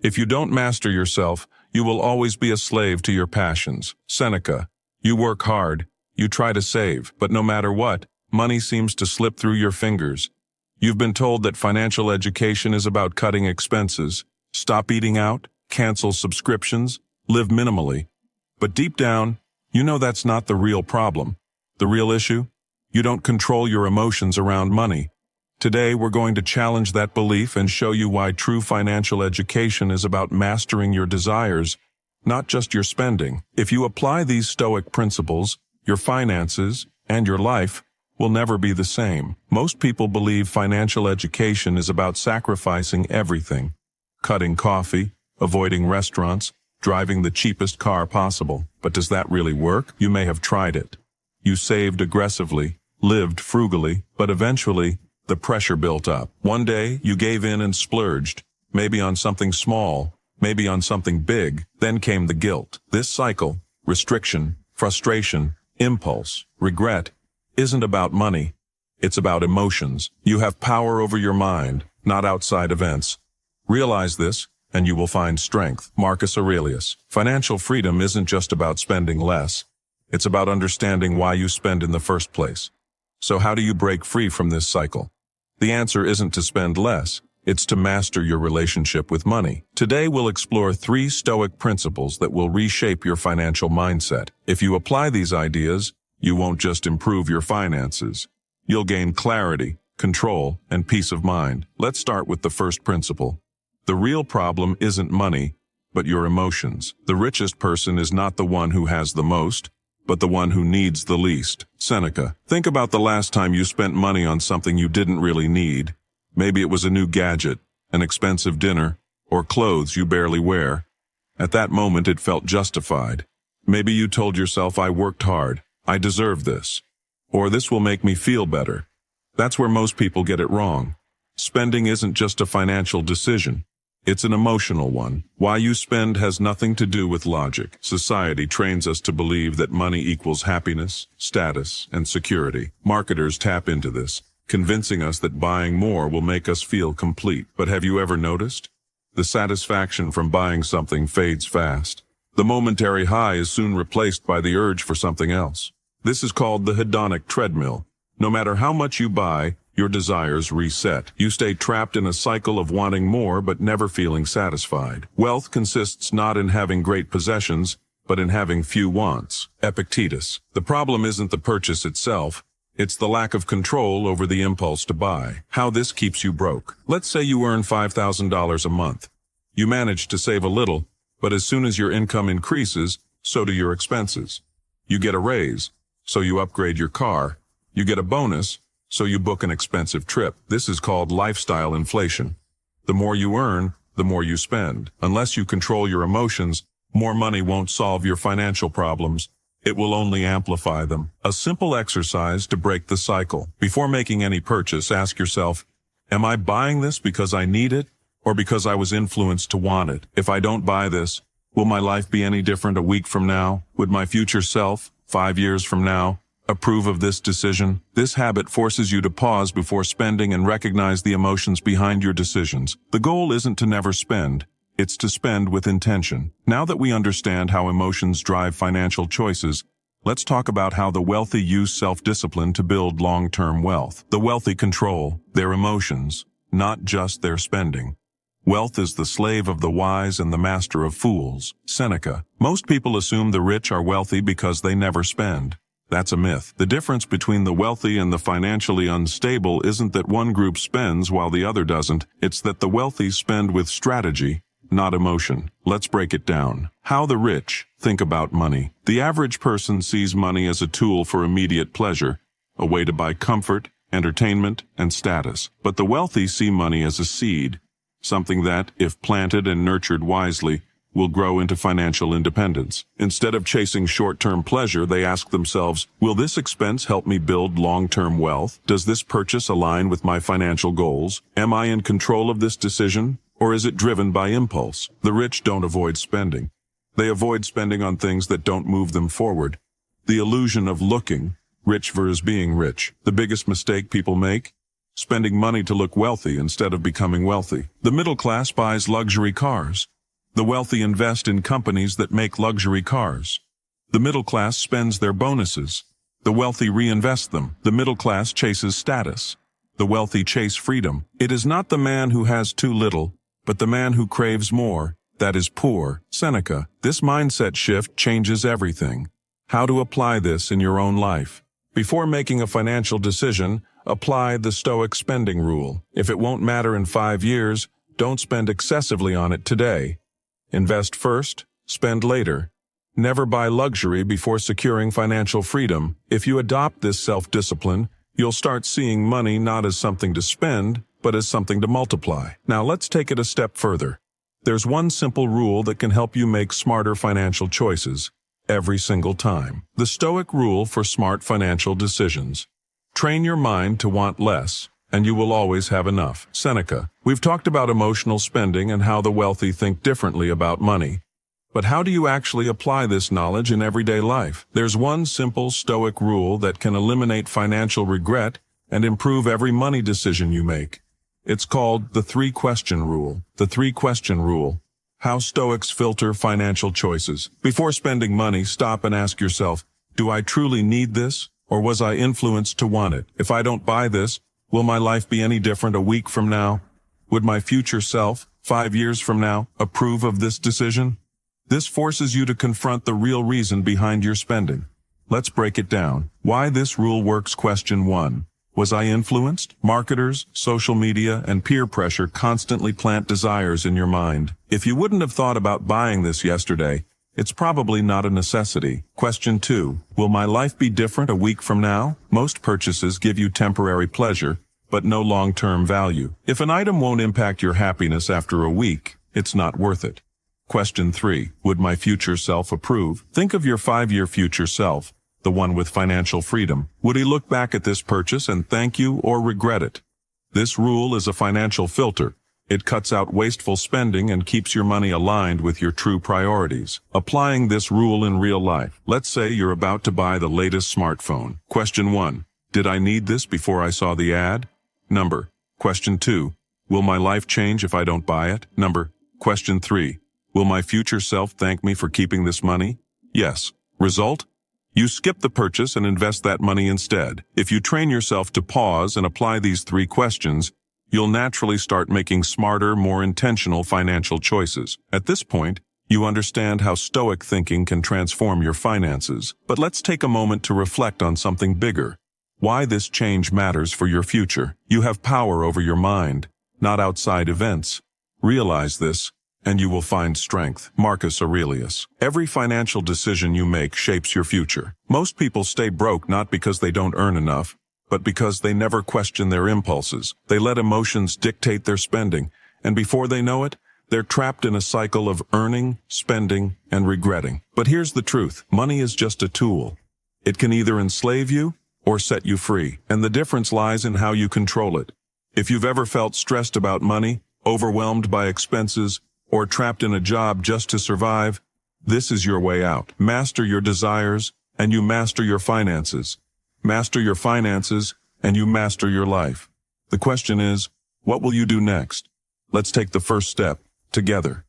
If you don't master yourself, you will always be a slave to your passions. Seneca. You work hard, you try to save, but no matter what, money seems to slip through your fingers. You've been told that financial education is about cutting expenses, stop eating out, cancel subscriptions, live minimally. But deep down, you know that's not the real problem. The real issue? You don't control your emotions around money. Today, we're going to challenge that belief and show you why true financial education is about mastering your desires, not just your spending. If you apply these Stoic principles, your finances and your life will never be the same. Most people believe financial education is about sacrificing everything, cutting coffee, avoiding restaurants, driving the cheapest car possible. But does that really work? You may have tried it. You saved aggressively, lived frugally, but eventually, the pressure built up. One day, you gave in and splurged, maybe on something small, maybe on something big. Then came the guilt. This cycle, restriction, frustration, impulse, regret, isn't about money. It's about emotions. You have power over your mind, not outside events. Realize this, and you will find strength. Marcus Aurelius. Financial freedom isn't just about spending less. It's about understanding why you spend in the first place. So how do you break free from this cycle? The answer isn't to spend less, it's to master your relationship with money. Today we'll explore 3 Stoic principles that will reshape your financial mindset. If you apply these ideas, you won't just improve your finances. You'll gain clarity, control, and peace of mind. Let's start with the first principle. The real problem isn't money, but your emotions. The richest person is not the one who has the most, but the one who needs the least. Seneca. Think about the last time you spent money on something you didn't really need. Maybe it was a new gadget, an expensive dinner, or clothes you barely wear. At that moment it felt justified. Maybe you told yourself, I worked hard, I deserve this. Or this will make me feel better. That's where most people get it wrong. Spending isn't just a financial decision. It's an emotional one. Why you spend has nothing to do with logic. Society trains us to believe that money equals happiness, status, and security. Marketers tap into this, convincing us that buying more will make us feel complete. But have you ever noticed? The satisfaction from buying something fades fast. The momentary high is soon replaced by the urge for something else. This is called the hedonic treadmill. No matter how much you buy, your desires reset. You stay trapped in a cycle of wanting more but never feeling satisfied. Wealth consists not in having great possessions, but in having few wants. Epictetus. The problem isn't the purchase itself, it's the lack of control over the impulse to buy. How this keeps you broke. Let's say you earn $5,000 a month. You manage to save a little, but as soon as your income increases, so do your expenses. You get a raise, so you upgrade your car. You get a bonus, so you book an expensive trip. This is called lifestyle inflation. The more you earn, the more you spend. Unless you control your emotions, more money won't solve your financial problems. It will only amplify them. A simple exercise to break the cycle. Before making any purchase, ask yourself, am I buying this because I need it or because I was influenced to want it? If I don't buy this, will my life be any different a week from now? Would my future self, 5 years from now, approve of this decision? This habit forces you to pause before spending and recognize the emotions behind your decisions. The goal isn't to never spend, it's to spend with intention. Now that we understand how emotions drive financial choices, let's talk about how the wealthy use self-discipline to build long-term wealth. The wealthy control their emotions, not just their spending. Wealth is the slave of the wise and the master of fools. Seneca. Most people assume the rich are wealthy because they never spend. That's a myth. The difference between the wealthy and the financially unstable isn't that one group spends while the other doesn't. It's that the wealthy spend with strategy, not emotion. Let's break it down. How the rich think about money. The average person sees money as a tool for immediate pleasure, a way to buy comfort, entertainment, and status. But the wealthy see money as a seed, something that, if planted and nurtured wisely, will grow into financial independence. Instead of chasing short-term pleasure, they ask themselves, will this expense help me build long-term wealth? Does this purchase align with my financial goals? Am I in control of this decision, or is it driven by impulse? The rich don't avoid spending. They avoid spending on things that don't move them forward. The illusion of looking rich versus being rich. The biggest mistake people make? spending money to look wealthy instead of becoming wealthy. The middle class buys luxury cars. The wealthy invest in companies that make luxury cars. The middle class spends their bonuses. The wealthy reinvest them. The middle class chases status. The wealthy chase freedom. It is not the man who has too little, but the man who craves more, that is poor. Seneca. This mindset shift changes everything. How to apply this in your own life. Before making a financial decision, apply the Stoic spending rule. If it won't matter in 5 years, don't spend excessively on it today. Invest first, spend later. Never buy luxury before securing financial freedom. If you adopt this self-discipline, you'll start seeing money not as something to spend, but as something to multiply. Now let's take it a step further. There's one simple rule that can help you make smarter financial choices every single time. The Stoic rule for smart financial decisions. Train your mind to want less, and you will always have enough. Seneca. We've talked about emotional spending and how the wealthy think differently about money. But how do you actually apply this knowledge in everyday life? There's one simple Stoic rule that can eliminate financial regret and improve every money decision you make. It's called the 3-question rule. The 3-question rule. How Stoics filter financial choices. Before spending money, stop and ask yourself, do I truly need this, or was I influenced to want it? If I don't buy this, will my life be any different a week from now? Would my future self, 5 years from now, approve of this decision? This forces you to confront the real reason behind your spending. Let's break it down. Why this rule works. Question 1. Was I influenced? Marketers, social media, and peer pressure constantly plant desires in your mind. If you wouldn't have thought about buying this yesterday, it's probably not a necessity. Question 2. Will my life be different a week from now? Most purchases give you temporary pleasure, but no long-term value. If an item won't impact your happiness after a week, it's not worth it. Question 3. Would my future self approve? Think of your 5-year future self, the one with financial freedom. Would he look back at this purchase and thank you or regret it? This rule is a financial filter. It cuts out wasteful spending and keeps your money aligned with your true priorities. Applying this rule in real life. Let's say you're about to buy the latest smartphone. Question 1. Did I need this before I saw the ad? Number. Question 2. Will my life change if I don't buy it? Number. Question 3. Will my future self thank me for keeping this money? Yes. Result? You skip the purchase and invest that money instead. If you train yourself to pause and apply these 3 questions, you'll naturally start making smarter, more intentional financial choices. At this point, you understand how Stoic thinking can transform your finances. But let's take a moment to reflect on something bigger. Why this change matters for your future. You have power over your mind, not outside events. Realize this, and you will find strength. Marcus Aurelius. Every financial decision you make shapes your future. Most people stay broke not because they don't earn enough, but because they never question their impulses. They let emotions dictate their spending, and before they know it, they're trapped in a cycle of earning, spending, and regretting. But here's the truth. Money is just a tool. It can either enslave you or set you free, and the difference lies in how you control it. If you've ever felt stressed about money, overwhelmed by expenses, or trapped in a job just to survive, this is your way out. Master your desires, and you master your finances. Master your finances, and you master your life. The question is, what will you do next? Let's take the first step, together.